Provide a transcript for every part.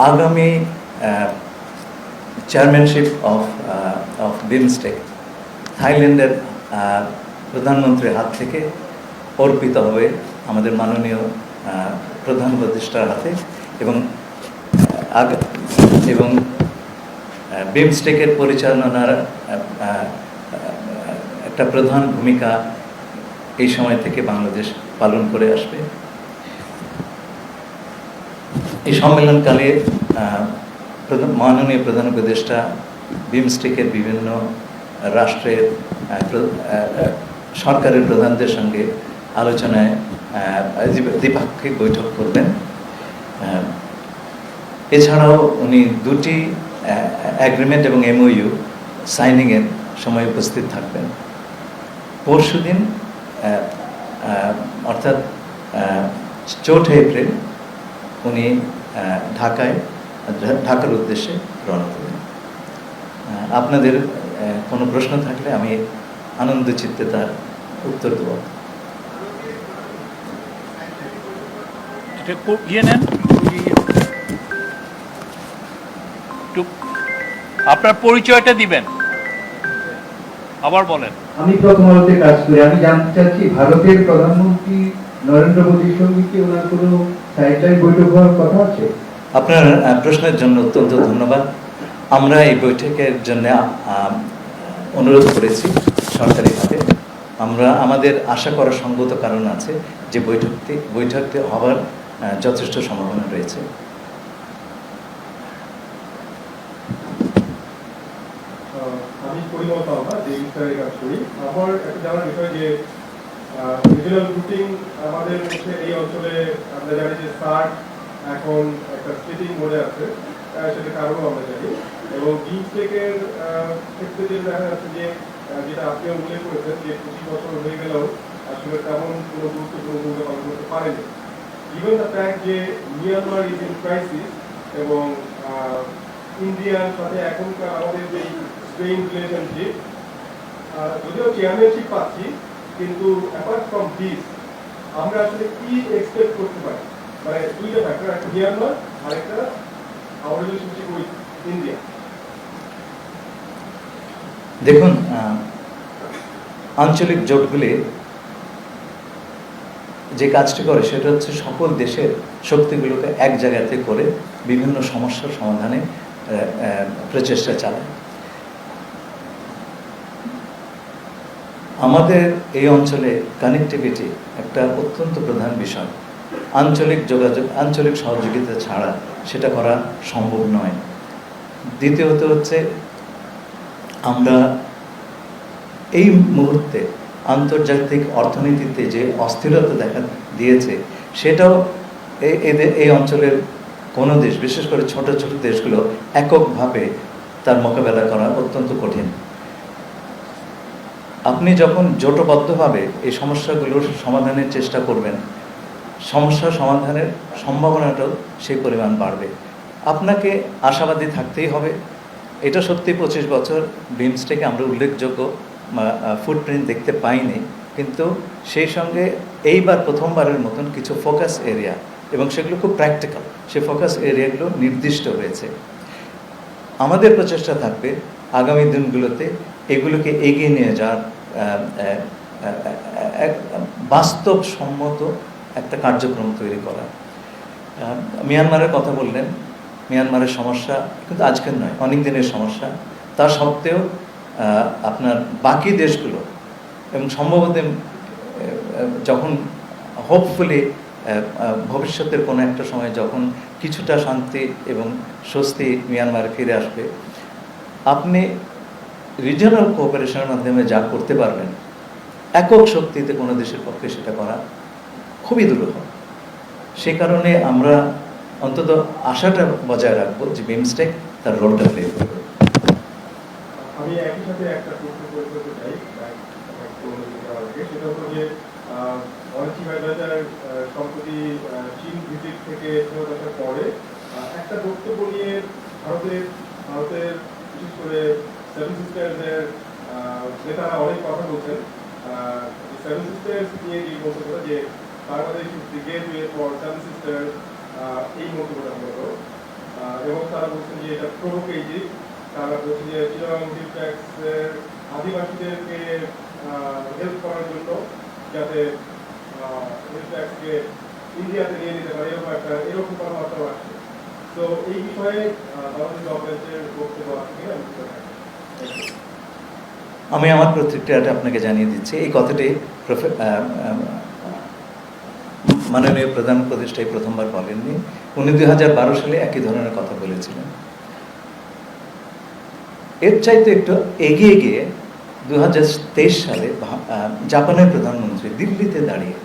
আগামী chairmanship of BIMSTEC থাইল্যান্ডের প্রধানমন্ত্রীর হাত থেকে অর্পিত হবে আমাদের মাননীয় প্রধান উপদেষ্টার হাতে, এবং বিমস্টেকের পরিচালনার একটা প্রধান ভূমিকা এই সময় থেকে বাংলাদেশ পালন করে আসবে। এই সম্মেলনকালে মাননীয় প্রধান উপদেষ্টা বিমস্টেকের বিভিন্ন রাষ্ট্রের সরকারের প্রধানদের সঙ্গে আলোচনায় দ্বিপাক্ষিক বৈঠক করবেন। এছাড়াও উনি দুটি অ্যাগ্রিমেন্ট এবং MOU সাইনিংয়ের সময় উপস্থিত থাকবেন। পরশুদিন অর্থাৎ 4 এপ্রিল উনি ঢাকার উদ্দেশ্যে রওনা করবেন। আপনাদের কোনো প্রশ্ন থাকলে আমি আনন্দ চিত্তে তার উত্তর দেব। আপনার পরিচয়টা দিবেন, আবার বলেন। আমি প্রথম আলোতে কাজ করি। আমি জানতে চাচ্ছি ভারতের প্রধানমন্ত্রী নরেন্দ্র মোদীর সঙ্গে কি ওনার কোনো সাইড বৈঠক হওয়ার কথা আছে? আপনার প্রশ্নের জন্য অত্যন্ত ধন্যবাদ। আমরা এই বৈঠকের জন্য অনুরোধ করেছি সরকারিভাবে। আমাদের আশা করার সঙ্গত কারণ আছে যে বৈঠকটি হওয়ার যথেষ্ট সম্ভাবনা রয়েছে। আমি কাজ করি। আমার একটা জানার বিষয় যে রিজিওনাল রুটিং আমাদের মধ্যে এই অঞ্চলে আমরা জানি যে সার্ক এখন একটা স্প্লিটিং মোডে আছে, সেটা কারণও আমরা জানি। এবং বিমস্টেকের ক্ষেত্রে যে দেখা যাচ্ছে যে যেটা আপনিও উল্লেখ করেছেন যে 25 বছর হয়ে গেলেও আসলে তেমন কোনো গুরুত্বপূর্ণ ভূমিকা পালন করতে পারেনি। ইভেন দ্য ফ্যাক্ট যে মিয়ানমার ইজ ইন ক্রাইসিস এবং ইন্ডিয়ার সাথে এখনকার আমাদের যে স্ট্রেইন রিলেশনশিপ, যদিও চেয়ারম্যানশিপ পাচ্ছি, কিন্তু অ্যাপার্ট ফ্রম দিস আমরা আসলে কি এক্সপেক্ট করতে পারি? মানে দুইটা ফ্যাক্টর, একটা মিয়ানমার আর একটা আওয়ার রিলেশনশিপ উইথ ইন্ডিয়া। দেখুন, আঞ্চলিক জোটগুলি যে কাজটি করে সেটা হচ্ছে সকল দেশের শক্তিগুলোকে এক জায়গাতে করে বিভিন্ন সমস্যার সমাধানে প্রচেষ্টা চালায়। আমাদের এই অঞ্চলে কানেক্টিভিটি একটা অত্যন্ত প্রধান বিষয়। আঞ্চলিক সহযোগিতা ছাড়া সেটা করা সম্ভব নয়। দ্বিতীয়ত হচ্ছে আমরা এই মুহূর্তে আন্তর্জাতিক অর্থনীতিতে যে অস্থিরতা দেখা দিয়েছে সেটাও এই অঞ্চলের কোনো দেশ, বিশেষ করে ছোট ছোট দেশগুলো এককভাবে তার মোকাবেলা করা অত্যন্ত কঠিন। আপনি যখন জোটবদ্ধভাবে এই সমস্যাগুলোর সমাধানের চেষ্টা করবেন, সমস্যা সমাধানের সম্ভাবনাটাও সেই পরিমাণ বাড়বে। আপনাকে আশাবাদী থাকতেই হবে। এটা সত্যি 25 বছর বিমস্টেকে আমরা উল্লেখযোগ্য ফুটপ্রিন্ট দেখতে পাইনি, কিন্তু সেই সঙ্গে এইবার প্রথমবারের মতন কিছু ফোকাস এরিয়া, এবং সেগুলো খুব প্র্যাকটিক্যাল, সেই ফোকাস এরিয়াগুলো নির্দিষ্ট হয়েছে। আমাদের প্রচেষ্টা থাকবে আগামী দিনগুলোতে এগুলোকে এগিয়ে নিয়ে যাওয়ার বাস্তবসম্মত একটা কার্যক্রম তৈরি করা। মিয়ানমারের কথা বললেন, মিয়ানমারের সমস্যা কিন্তু আজকের নয়, অনেক দিনের সমস্যা। তা সত্ত্বেও আপনার বাকি দেশগুলো, এবং সম্ভবত যখন হোপফুলি ভবিষ্যতের কোনো একটা সময় যখন কিছুটা শান্তি এবং স্বস্তি মিয়ানমারে ফিরে আসবে, আপনি রিজিওনাল কোঅপারেশনের মাধ্যমে যা করতে পারবেন, একক শক্তিতে কোনো দেশের পক্ষে সেটা করা খুবই দুরূহ। সে কারণে আমরা অন্তত আশাটা বজায় রাখবো যে বিমস্টেক তার রোলটা প্লে করবে। আমি একই সাথে একটা প্রশ্ন করতে চাই, সেটা হলো যে অনেক সম্প্রতি চীন ভিজিট থেকে ফেরত আসার পরে একটা বক্তব্য নিয়ে ভারতের বিশেষ করে সেভেন সিস্টার্সের নেতারা অনেক কথা বলছেন। সেভেন সিস্টার্স নিয়ে যে বক্তব্যটা যে Bangladesh is the gateway for seven sisters, এই মন্তব্যটা মূলত এবং তারা বলছেন যে এটা প্রভোকেটিভ। তারা বলছে যে চিটাগাং হিল ট্যাক্সের আদিবাসীদেরকে হেল্প করার জন্য যাতে হিল ট্যাক্সকে ইন্ডিয়াতে নিয়ে নিতে পারে এরকম কথাবার্তা আসছে। তো এই বিষয়ে বাংলাদেশ গভর্নমেন্টের বক্তব্য আছে কিনা আমি আমার প্রতিক্রিয়াটা আপনাকে জানিয়ে দিচ্ছি। এই কথাটি মাননীয় প্রধান উপদেষ্টাই প্রথমবার বলেননি, উনি 2012 সালে একই ধরনের কথা বলেছিলেন। এর চাইতে একটু এগিয়ে গিয়ে 2023 সালে জাপানের প্রধানমন্ত্রী দিল্লিতে দাঁড়িয়ে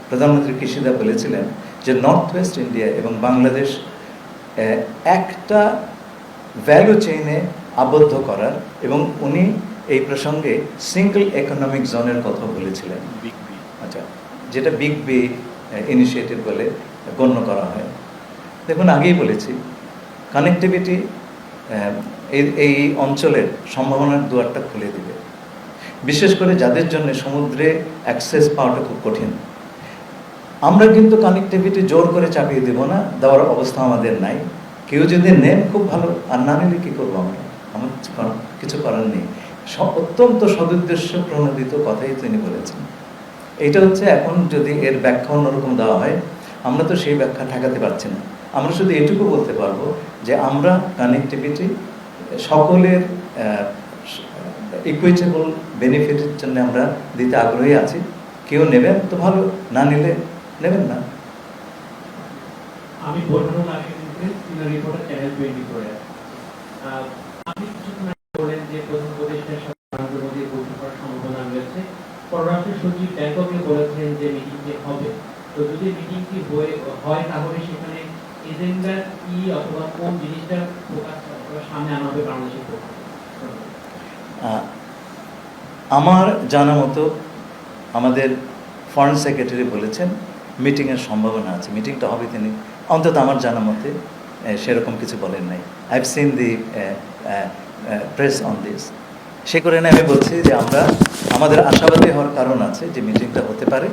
প্রধানমন্ত্রী কিশিদা বলেছিলেন যে নর্থ ওয়েস্ট ইন্ডিয়া এবং বাংলাদেশ একটা ভ্যালু চেইনে আবদ্ধ করার, এবং উনি এই প্রসঙ্গে সিঙ্গল ইকোনমিক জোনের কথা বলেছিলেন। আচ্ছা, যেটা বিগ বি ইনিশিয়েটিভ বলে গণ্য করা হয়। দেখুন, আগেই বলেছি কানেক্টিভিটি এই অঞ্চলের সম্ভাবনার দুয়ারটা খুলে দিবে, বিশেষ করে যাদের জন্য সমুদ্রে অ্যাক্সেস পাওয়াটা খুব কঠিন। আমরা কিন্তু কানেক্টিভিটি জোর করে চাপিয়ে দেব না, দেওয়ার অবস্থা আমাদের নাই। কেউ যদি নেন খুব ভালো, আর না নিলে কী করবো আমরা? আমার কিছু করার নেই। অত্যন্ত সদুদ্দেশ্য প্রণোদিত কথাই তিনি বলেছেন। এইটা হচ্ছে, এখন যদি এর ব্যাখ্যা অন্যরকম দেওয়া হয়, আমরা তো সেই ব্যাখ্যা ঠেকাতে পারছি না। আমরা শুধু এটুকু বলতে পারবো যে আমরা কানেক্টিভিটি সকলের ইকুইটেবল বেনিফিটের জন্য আমরা দিতে আগ্রহী আছি। কেউ নেবেন তো ভালো, না নিলে নেবেন না। আমি বলবো আগে রিপোর্টার চ্যানেল 24 আপনি কিছুক্ষণ আগে বলেন যে প্রধান উপদেষ্টার সাথে নরেন্দ্র মোদীর বৈঠক করার সম্ভাবনা রয়েছে। পররাষ্ট্র সচিব ব্যাংককে বলেছেন যে মিটিংটি হবে। তো যদি মিটিংটি হয় তাহলে সেখানে এজেন্ডা কি অথবা কোন জিনিসটা ফোকাস সামনে আনা হবে বাংলাদেশের পক্ষে? আমার জানা মতো আমাদের ফরেন সেক্রেটারি বলেছেন মিটিংয়ের সম্ভাবনা আছে, মিটিংটা হবে তিনি। অন্তত আমার জানা মতে সেরকম কিছু বলেন নাই। I have seen the press on this. সে কারণে আমি বলছি যে আমাদের আশাবাদী হওয়ার কারণ আছে যে মিটিংটা হতে পারে।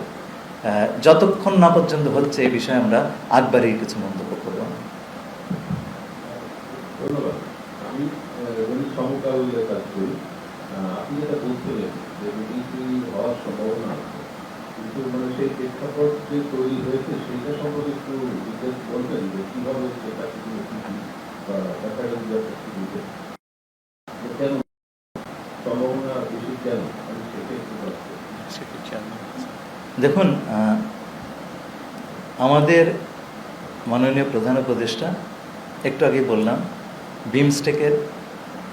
যতক্ষণ না পর্যন্ত হচ্ছে এই বিষয়ে আমরা আগ বাড়িয়ে কিছু মন্তব্য করব না। ধন্যবাদ। আমি সমকালে কাজ করি। আপনি যেটা বলছিলেন যে মিটিংটি হওয়ার সম্ভাবনা আছে, কিন্তু মানে সেই প্রেক্ষাপট যে তৈরি হয়েছে সেইটা সম্পর্কে একটু ডিটেলস বলবেন যে কীভাবে সেটা বা দেখা গেল যে কেন সম্ভাবনা বেশি, কেন আমি সেটা একটু দেখুন, আমাদের মাননীয় প্রধান উপদেষ্টা একটু আগে বললাম বিমস্টেকের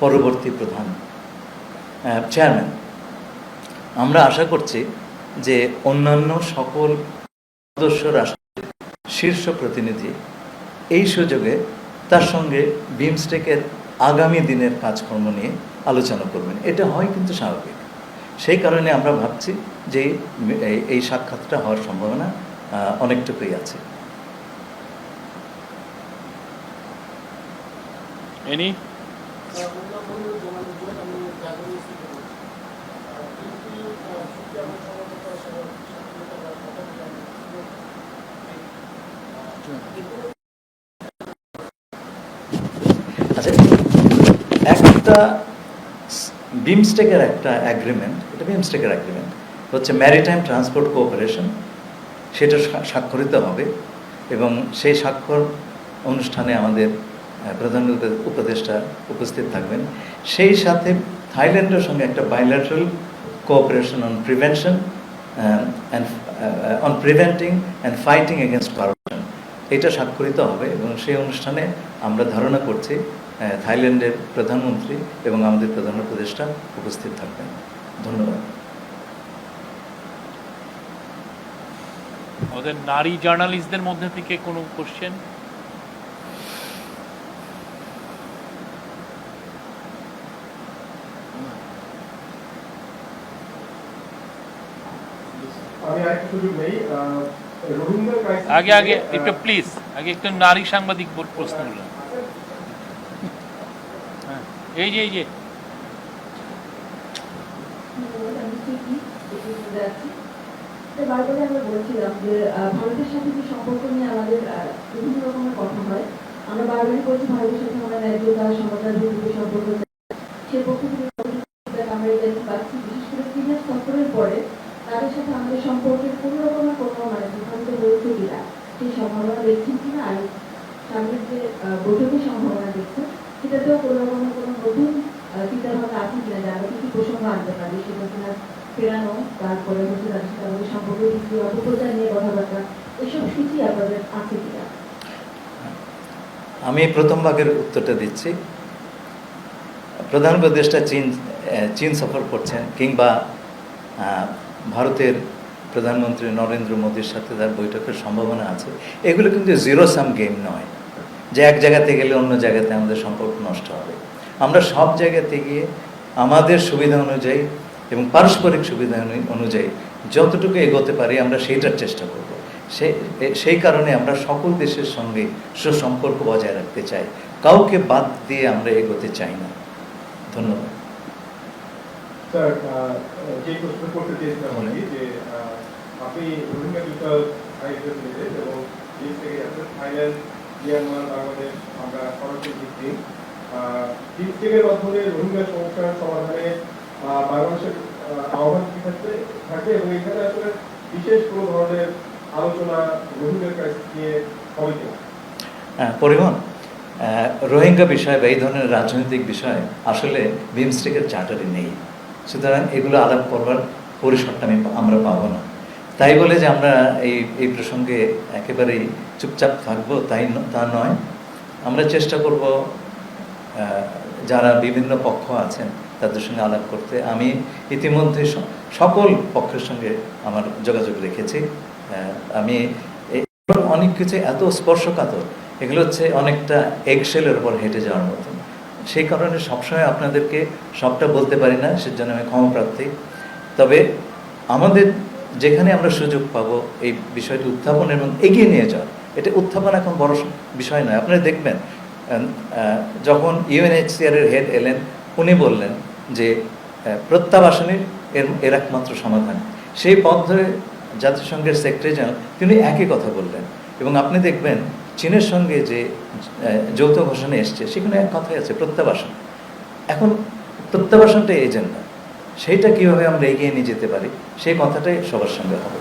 পরবর্তী প্রধান চেয়ারম্যান। আমরা আশা করছি যে অন্যান্য সকল সদস্য রাষ্ট্রের শীর্ষ প্রতিনিধি এই সুযোগে তার সঙ্গে বিমস্টেকের আগামী দিনের কাজকর্ম নিয়ে আলোচনা করবেন। এটা হয় কিন্তু স্বাভাবিক। সেই কারণে আমরা ভাবছি যে এই সাক্ষাৎটা হওয়ার সম্ভাবনা অনেকটুকুই আছে। আচ্ছা, একটা বিমস্টেকের একটা অ্যাগ্রিমেন্ট, এটা বিমস্টেকের অ্যাগ্রিমেন্ট হচ্ছে ম্যারিটাইম ট্রান্সপোর্ট কোঅপারেশন, সেটা স্বাক্ষরিত হবে এবং সেই স্বাক্ষর অনুষ্ঠানে আমাদের প্রধান উপদেষ্টা উপস্থিত থাকবেন। সেই সাথে থাইল্যান্ডের সঙ্গে একটা bilateral cooperation on prevention on preventing and fighting against corruption, এটা স্বাক্ষরিত হবে এবং সেই অনুষ্ঠানে আমরা ধারণা করছি থাইল্যান্ডের প্রধানমন্ত্রী এবং আমাদের প্রধান উপদেষ্টা উপস্থিত থাকবেন। ধন্যবাদ। ওদের নারী জার্নালিস্টদের মধ্যে থেকে কোনো কোশ্চেন? আমি আরেকটু সুযোগ নেই। রোহিঙ্গা আগে একটু প্লিজ একটু নারী সাংবাদিক প্রশ্নগুলো। এই যে বারবারই আমরা বলছিলাম যে ভারতের সাথে যে সম্পর্ক নিয়ে আমাদের বিভিন্ন রকমের কথা হয়, আমরা বারবারই বলছি ভারতের সাথে আমরা ন্যায্যতা সমতা ভিত্তিক সম্পর্ক সে পক্ষ থেকে আমরা এটা পাচ্ছি, বিশেষ করে চীনের সফরের পরে তাদের সাথে আমাদের সম্পর্কের কোনো রকমের কোনো মানে বিভ্রান্ত হয়েছে কিনা সেই সম্ভাবনা দেখছেন কিনা, আর সামনের যে বৈঠকের সম্ভাবনা দেখছেন সেটাতেও কোনো রকমের কোনো নতুন চিন্তাভাবনা আছে কিনা, যে আমরা কিছু প্রসঙ্গ আনতে পারি সেটা কিনা ফেরানো, তারপরে হচ্ছে তাদের সাথে আমাদের সম্পর্কের ভিত্তি অপপ্রচার নিয়ে কথাবার্তা, এসব সূচি আপনাদের আছে কিনা? আমি প্রথম ভাগের উত্তরটা দিচ্ছি। প্রধান উপদেষ্টা চীন সফর করছেন কিংবা ভারতের প্রধানমন্ত্রী নরেন্দ্র মোদীর সাথে তার বৈঠকের সম্ভাবনা আছে, এগুলো কিন্তু জিরো সাম গেম নয় যে এক জায়গাতে গেলে অন্য জায়গাতে আমাদের সম্পর্ক নষ্ট হবে। আমরা সব জায়গাতে গিয়ে আমাদের সুবিধা অনুযায়ী এবং পারস্পরিক সুবিধা অনুযায়ী যতটুকু এগোতে পারি আমরা সেইটার চেষ্টা করব। সেই কারণে আমরা সকল দেশের সঙ্গে সুসম্পর্ক বজায় রাখতে চাই, কাউকে বাদ দিয়ে আমরা এগোতে চাই না। ধন্যবাদ। স্যার, যে প্রশ্ন করতে চেয়েছিলাম আর কি, যে আপনি রোহিঙ্গা বিষয়ক আয়োজন নিলেন এবং দেশ থেকে যাচ্ছেন থাইল্যান্ড, মিয়ানমার, বাংলাদেশ, আমরা সরাসরি ভিত্তিক বিমস্টেকের মাধ্যমে রোহিঙ্গা সমস্যার সমাধানে বাংলাদেশের আহ্বান কি থাকে এবং এখানে আসলে বিশেষ কোনো ধরনের আলোচনা রোহিঙ্গা ক্রাইসিস নিয়ে হবে কিনা? পরিবহন রোহিঙ্গা বিষয় বা এই ধরনের রাজনৈতিক বিষয় আসলে বিমস্টেকের চার্টারে নেই, সুতরাং এগুলো আলাপ করবার পরিসরটা আমরা পাবো না। তাই বলে যে আমরা এই প্রসঙ্গে একেবারেই চুপচাপ থাকবো তা নয়, আমরা চেষ্টা করব যারা বিভিন্ন পক্ষ আছেন তাদের সঙ্গে আলাপ করতে। আমি ইতিমধ্যে সকল পক্ষের সঙ্গে আমার যোগাযোগ রেখেছি। আমি অনেক কিছু এত স্পর্শকাতর, এগুলো হচ্ছে অনেকটা এগশেলের উপর হেঁটে যাওয়ার মতন। সেই কারণে সবসময় আপনাদেরকে সবটা বলতে পারি না, সেজন্য আমি ক্ষমাপ্রার্থী। তবে আমাদের যেখানে আমরা সুযোগ পাবো এই বিষয়টি উত্থাপন এবং এগিয়ে নিয়ে যাওয়া, এটা উত্থাপন এখন বড় বিষয় নয়। আপনারা দেখবেন যখন UNHCR এর হেড এলেন, উনি বললেন যে প্রত্যাবাসনের এর একমাত্র সমাধান। সেই পথ ধরে জাতিসংঘের সেক্রেটারি জেনারেল তিনি একই কথা বললেন, এবং আপনি দেখবেন চীনের সঙ্গে যে যৌথ ঘোষণা এসছে সেখানে এক কথাই আছে, প্রত্যাবাসন। এখন প্রত্যাবাসনটা এজেন্ডা, সেইটা কীভাবে আমরা এগিয়ে নিয়ে যেতে পারি সেই কথাটাই সবার সঙ্গে হবে।